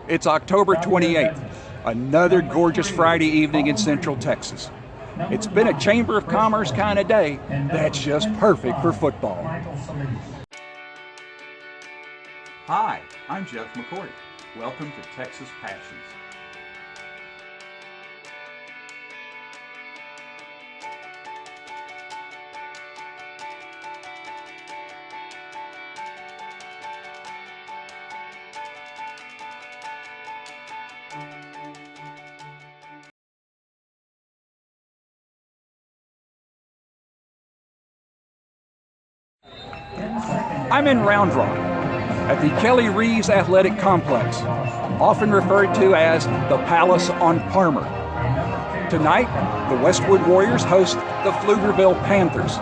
It's October 28th, another gorgeous Friday evening in Central Texas. It's been a Chamber of Commerce kind of day that's just perfect for football. Hi, I'm Jeff McCoy. Welcome to Texas Passions. I'm in Round Rock at the Kelly Reeves Athletic Complex, often referred to as the Palace on Parmer. Tonight, the Westwood Warriors host the Pflugerville Panthers.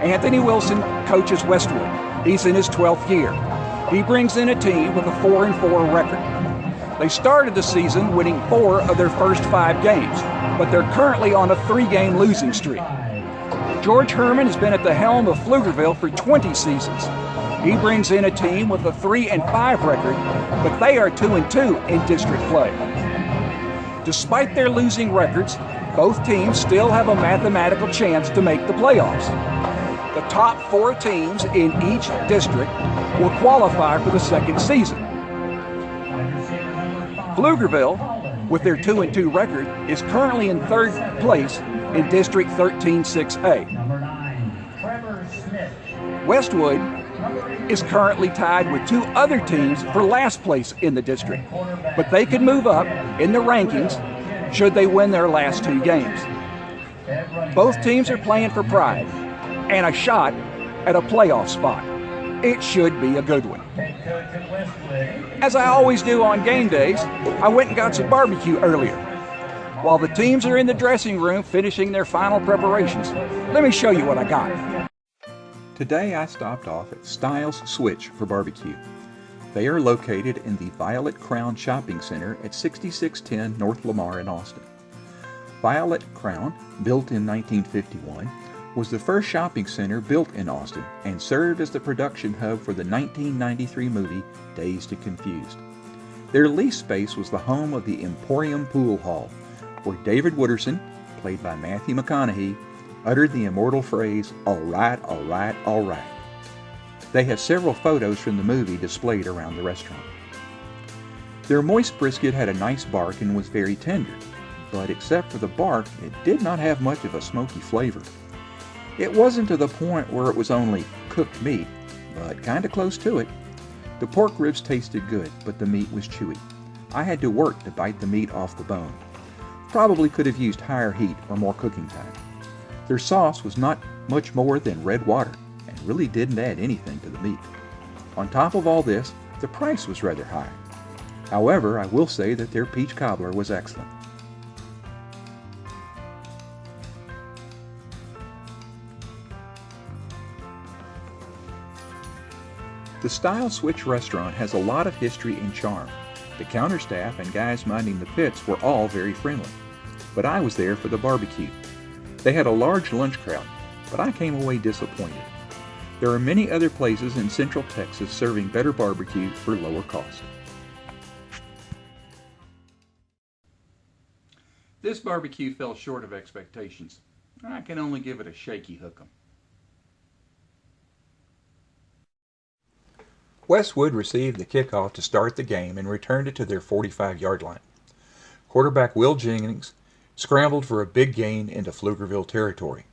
Anthony Wilson coaches Westwood. He's in his 12th year. He brings in a team with a 4-4 record. They started the season winning 4 of their first 5 games, but they're currently on a 3-game losing streak. George Herman has been at the helm of Pflugerville for 20 seasons. He brings in a team with a 3-5 record, but they are 2-2 in district play. Despite their losing records, both teams still have a mathematical chance to make the playoffs. The top 4 teams in each district will qualify for the second season. Pflugerville, with their 2-2 record, is currently in 3rd place in District 13-6A. Westwood is currently tied with 2 other teams for last place in the district, but they could move up in the rankings should they win their last 2 games. Both teams are playing for pride and a shot at a playoff spot. It should be a good one. As I always do on game days, I went and got some barbecue earlier. While the teams are in the dressing room finishing their final preparations, let me show you what I got. Today I stopped off at Styles Switch for barbecue. They are located in the Violet Crown Shopping Center at 6610 North Lamar in Austin. Violet Crown, built in 1951, was the first shopping center built in Austin and served as the production hub for the 1993 movie Dazed and Confused. Their lease space was the home of the Emporium Pool Hall, where David Wooderson, played by Matthew McConaughey, uttered the immortal phrase, "All right, all right, all right." They have several photos from the movie displayed around the restaurant. Their moist brisket had a nice bark and was very tender, but except for the bark, it did not have much of a smoky flavor. It wasn't to the point where it was only cooked meat, but kinda close to it. The pork ribs tasted good, but the meat was chewy. I had to work to bite the meat off the bone. Probably could have used higher heat or more cooking time. Their sauce was not much more than red water and really didn't add anything to the meat. On top of all this, the price was rather high. However, I will say that their peach cobbler was excellent. The Styles Switch restaurant has a lot of history and charm. The counter staff and guys minding the pits were all very friendly. But I was there for the barbecue. They had a large lunch crowd, but I came away disappointed. There are many other places in Central Texas serving better barbecue for lower cost. This barbecue fell short of expectations. I can only give it a shaky hook'em. Westwood received the kickoff to start the game and returned it to their 45-yard line. Quarterback Will Jennings scrambled for a big gain into Pflugerville territory.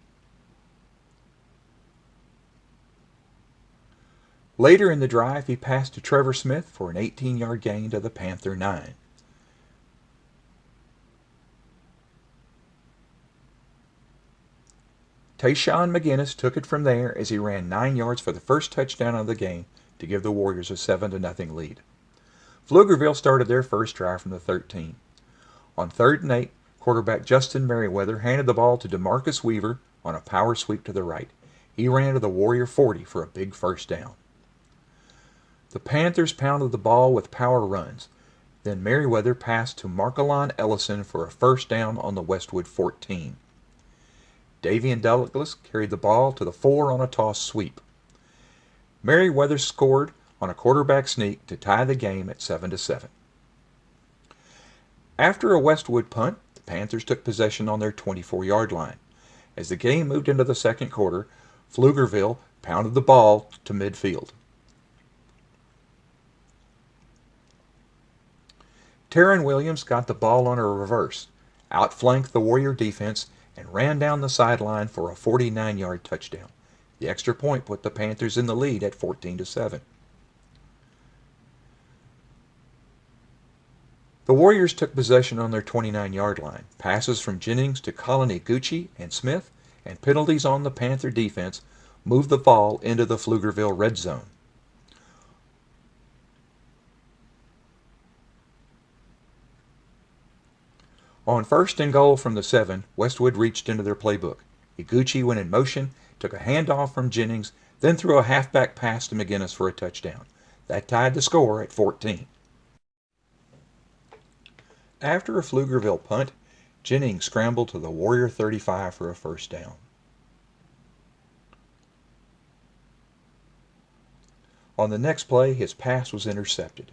Later in the drive, he passed to Trevor Smith for an 18-yard gain to the Panther 9. Tayshawn McGinnis took it from there as he ran 9 yards for the first touchdown of the game to give the Warriors a 7-0 lead. Pflugerville started their first drive from the 13. On 3rd and 8, quarterback Justin Merriweather handed the ball to DeMarcus Weaver on a power sweep to the right. He ran to the Warrior 40 for a big first down. The Panthers pounded the ball with power runs. Then Merriweather passed to Markelon Ellison for a first down on the Westwood 14. Davian Douglas carried the ball to the 4 on a toss sweep. Merriweather scored on a quarterback sneak to tie the game at 7-7. After a Westwood punt, the Panthers took possession on their 24-yard line. As the game moved into the second quarter, Pflugerville pounded the ball to midfield. Taryn Williams got the ball on a reverse, outflanked the Warrior defense, and ran down the sideline for a 49-yard touchdown. The extra point put the Panthers in the lead at 14-7. The Warriors took possession on their 29-yard line. Passes from Jennings to Colony Gucci and Smith, and penalties on the Panther defense moved the ball into the Pflugerville red zone. On 1st and goal from the 7, Westwood reached into their playbook. Iguchi went in motion, took a handoff from Jennings, then threw a halfback pass to McGinnis for a touchdown. That tied the score at 14. After a Pflugerville punt, Jennings scrambled to the Warrior 35 for a first down. On the next play, his pass was intercepted.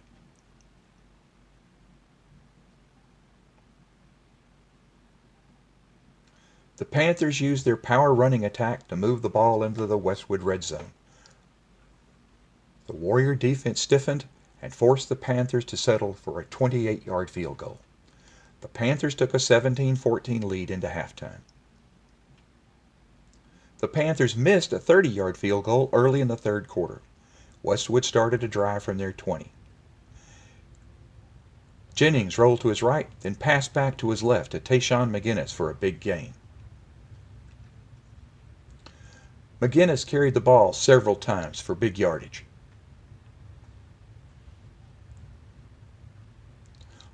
The Panthers used their power running attack to move the ball into the Westwood red zone. The Warrior defense stiffened and forced the Panthers to settle for a 28-yard field goal. The Panthers took a 17-14 lead into halftime. The Panthers missed a 30-yard field goal early in the third quarter. Westwood started a drive from their 20. Jennings rolled to his right, then passed back to his left to Tayshawn McGinnis for a big gain. McGinnis carried the ball several times for big yardage.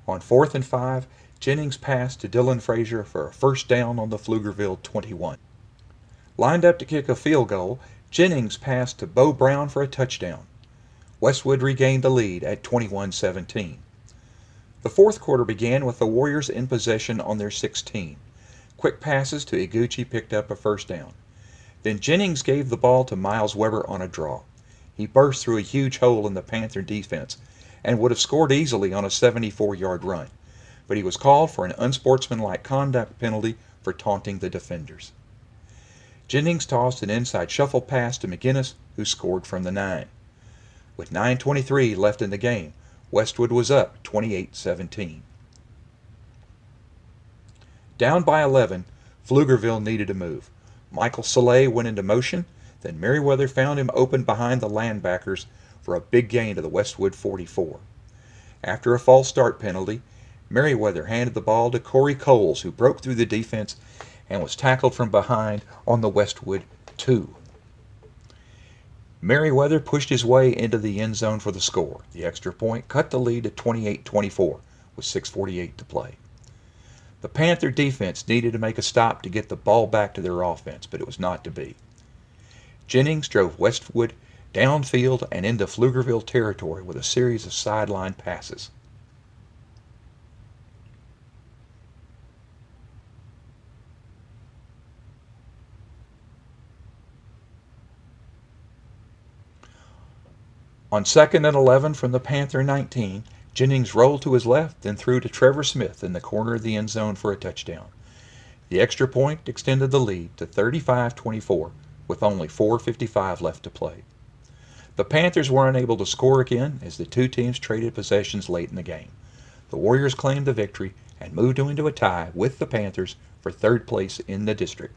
On 4th and 5, Jennings passed to Dylan Frazier for a first down on the Pflugerville 21. Lined up to kick a field goal, Jennings passed to Bo Brown for a touchdown. Westwood regained the lead at 21-17. The fourth quarter began with the Warriors in possession on their 16. Quick passes to Iguchi picked up a first down. Then Jennings gave the ball to Miles Weber on a draw. He burst through a huge hole in the Panther defense and would have scored easily on a 74-yard run, but he was called for an unsportsmanlike conduct penalty for taunting the defenders. Jennings tossed an inside shuffle pass to McGinnis, who scored from the 9. With 9:23 left in the game, Westwood was up 28-17. Down by 11, Pflugerville needed a move. Michael Saleh went into motion, then Merriweather found him open behind the linebackers for a big gain to the Westwood 44. After a false start penalty, Merriweather handed the ball to Corey Coles, who broke through the defense and was tackled from behind on the Westwood 2. Merriweather pushed his way into the end zone for the score. The extra point cut the lead to 28-24 with 6:48 to play. The Panther defense needed to make a stop to get the ball back to their offense, but it was not to be. Jennings drove Westwood downfield and into Pflugerville territory with a series of sideline passes. On 2nd and 11 from the Panther 19, Jennings rolled to his left, then threw to Trevor Smith in the corner of the end zone for a touchdown. The extra point extended the lead to 35-24 with only 4:55 left to play. The Panthers were unable to score again as the two teams traded possessions late in the game. The Warriors claimed the victory and moved into a tie with the Panthers for third place in the district.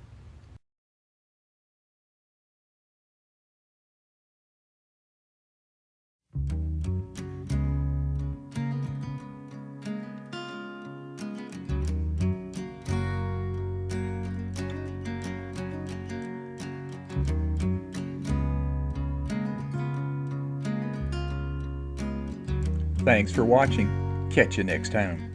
Thanks for watching. Catch you next time.